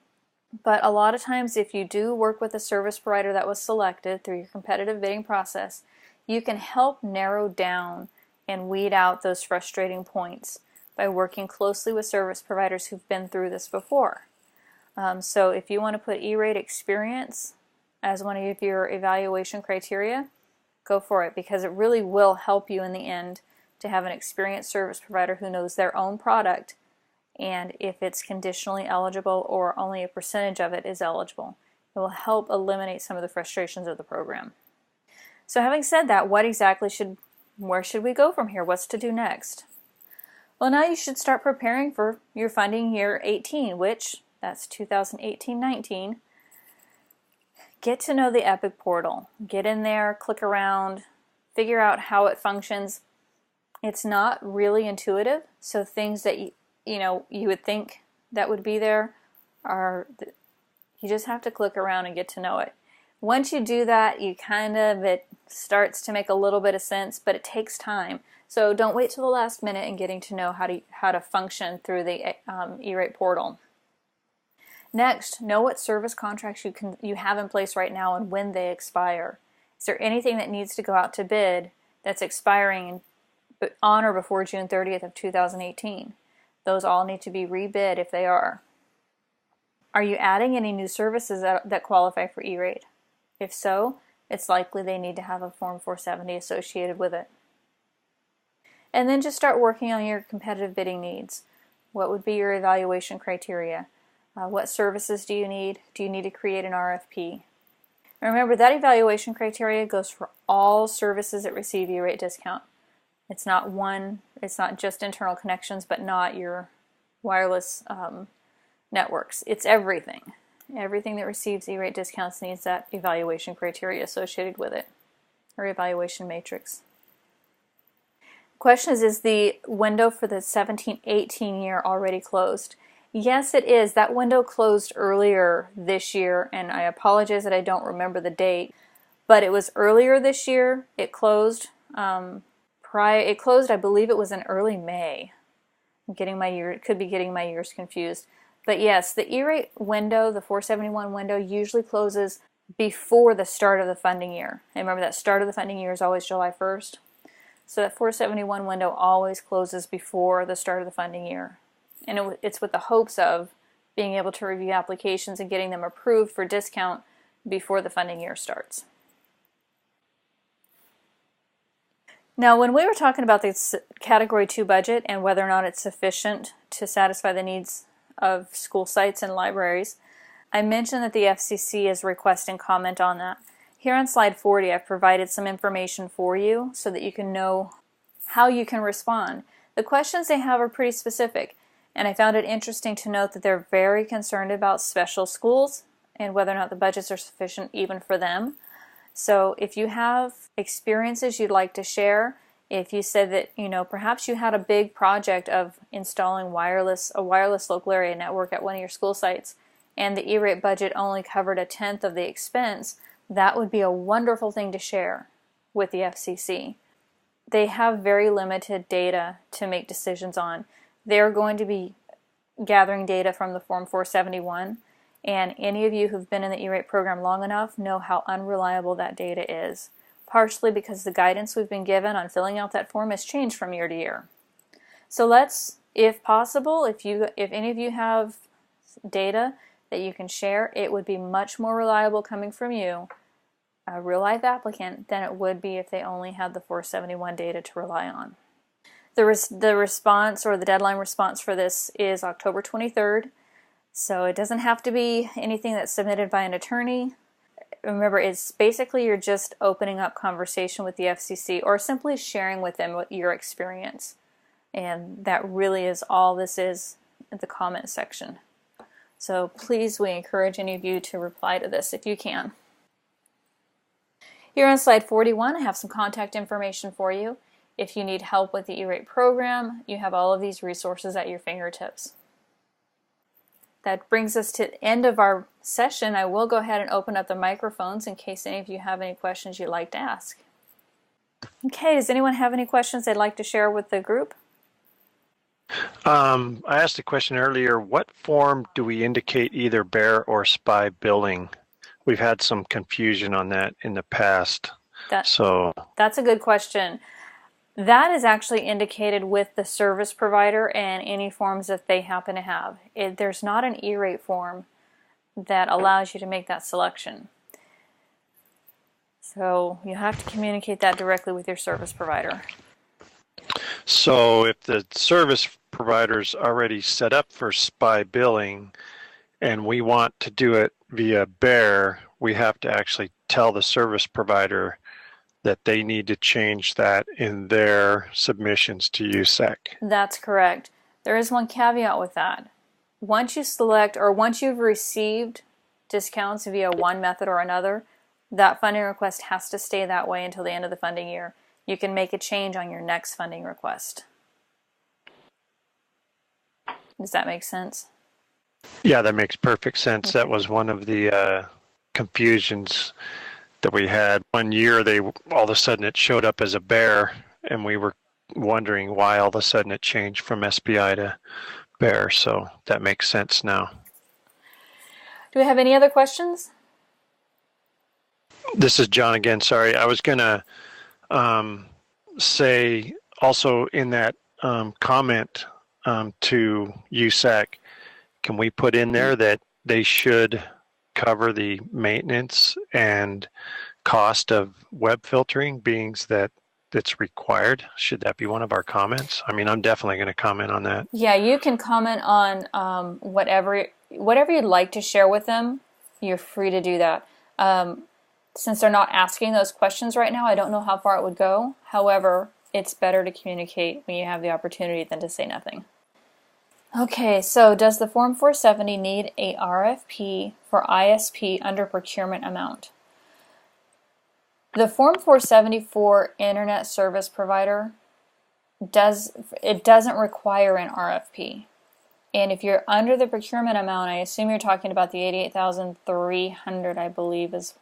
But a lot of times if you do work with a service provider that was selected through your competitive bidding process, you can help narrow down and weed out those frustrating points by working closely with service providers who've been through this before. So if you want to put E-Rate experience as one of your evaluation criteria, go for it, because it really will help you in the end to have an experienced service provider who knows their own product, and if it's conditionally eligible or only a percentage of it is eligible. It will help eliminate some of the frustrations of the program. So having said that, where should we go from here? What's to do next? Well, now you should start preparing for your funding year 18, which that's 2018-19. Get to know the EPIC portal. Get in there, click around, figure out how it functions. It's not really intuitive, so things that you would think that would be there you just have to click around and get to know it. Once you do that, it starts to make a little bit of sense, but it takes time. So don't wait till the last minute in getting to know how to function through the E-Rate portal. Next, know what service contracts you have in place right now and when they expire. Is there anything that needs to go out to bid that's expiring on or before June 30th of 2018? Those all need to be rebid if they are. Are you adding any new services that qualify for E-Rate? If so, it's likely they need to have a Form 470 associated with it. And then just start working on your competitive bidding needs. What would be your evaluation criteria? What services do you need? Do you need to create an RFP? And remember, that evaluation criteria goes for all services that receive E-Rate discount. It's not just internal connections, but not your wireless networks. It's everything. Everything that receives E-Rate discounts needs that evaluation criteria associated with it, or evaluation matrix. Question is the window for the 17-18 year already closed? Yes, it is. That window closed earlier this year, and I apologize that I don't remember the date, but it was earlier this year. It closed. It closed, I believe it was in early May. Could be getting my years confused. But yes, the E-Rate window, the 471 window, usually closes before the start of the funding year. And remember, that start of the funding year is always July 1st. So that 471 window always closes before the start of the funding year. And it's with the hopes of being able to review applications and getting them approved for discount before the funding year starts. Now, when we were talking about this Category 2 budget and whether or not it's sufficient to satisfy the needs of school sites and libraries, I mentioned that the FCC is requesting comment on that. Here on slide 40, I've provided some information for you so that you can know how you can respond. The questions they have are pretty specific, and I found it interesting to note that they're very concerned about special schools and whether or not the budgets are sufficient even for them. So if you have experiences you'd like to share, if you said that, perhaps you had a big project of installing a wireless local area network at one of your school sites, and the E-Rate budget only covered 1/10 of the expense, that would be a wonderful thing to share with the FCC. They have very limited data to make decisions on. They're going to be gathering data from the Form 471, and any of you who've been in the E-Rate program long enough know how unreliable that data is, partially because the guidance we've been given on filling out that form has changed from year to year. So let's, if possible, if any of you have data that you can share, it would be much more reliable coming from you, a real-life applicant, than it would be if they only had the 471 data to rely on. The response, or the deadline response for this, is October 23rd. So it doesn't have to be anything that's submitted by an attorney. remember, it's basically you're just opening up conversation with the FCC or simply sharing with them what your experience. And that really is all this is in the comment section. So please, we encourage any of you to reply to this if you can. Here on slide 41, I have some contact information for you. If you need help with the E-rate program, you have all of these resources at your fingertips. That brings us to the end of our session. I will go ahead and open up the microphones in case any of you have any questions you'd like to ask. Okay, does anyone have any questions they'd like to share with the group? I asked a question earlier. What form do we indicate either bear or spy billing? We've had some confusion on that in the past. That's a good question. That is actually indicated with the service provider and any forms that they happen to have. There's not an E-rate form that allows you to make that selection. So you have to communicate that directly with your service provider. So if the service provider's already set up for spy billing and we want to do it via bear, we have to actually tell the service provider that they need to change that in their submissions to USAC. That's correct. There is one caveat with that. Once you select or once you've received discounts via one method or another, that funding request has to stay that way until the end of the funding year. You can make a change on your next funding request. Does that make sense? Yeah, that makes perfect sense. Okay. That was one of the confusions that we had. One year, all of a sudden it showed up as a bear, and we were wondering why all of a sudden it changed from SBI to bear. So that makes sense now. Do we have any other questions? This is John again. Sorry, I was going to say also in that comment to USAC, can we put in there that they should cover the maintenance and cost of web filtering, being that it's required? Should that be one of our comments? I mean, I'm definitely going to comment on that. Yeah, you can comment on whatever you'd like to share with them. You're free to do that. Since they're not asking those questions right now, I don't know how far it would go. However, it's better to communicate when you have the opportunity than to say nothing. Okay, so does the Form 470 need a RFP for ISP under procurement amount? The Form 470 for Internet Service Provider doesn't require an RFP. And if you're under the procurement amount, I assume you're talking about the $88,300, I believe is.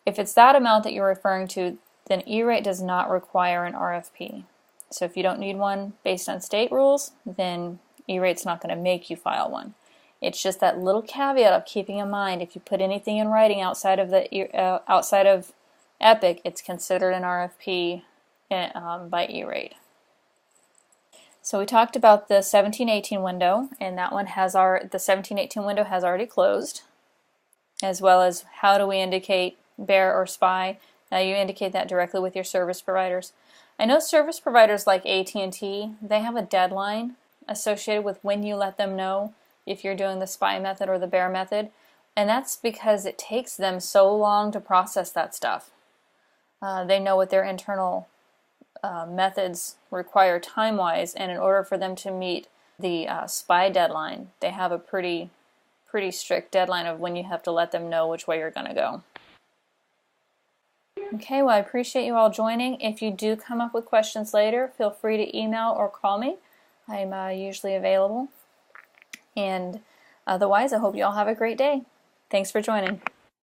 If it's that amount that you're referring to, then E-rate does not require an RFP. So if you don't need one based on state rules, then E-rate's not going to make you file one. It's just that little caveat of keeping in mind, if you put anything in writing outside of EPIC, it's considered an RFP by E-rate. So we talked about the 17-18 window, and that one has the 17-18 window has already closed, as well as how do we indicate bear or spy. Now you indicate that directly with your service providers. I know service providers like AT&T, they have a deadline associated with when you let them know if you're doing the spy method or the bear method, and that's because it takes them so long to process that stuff. They know what their internal methods require time-wise, and in order for them to meet the spy deadline, they have a pretty strict deadline of when you have to let them know which way you're going to go. Okay, well, I appreciate you all joining. If you do come up with questions later, feel free to email or call me. I'm usually available. And otherwise, I hope you all have a great day. Thanks for joining.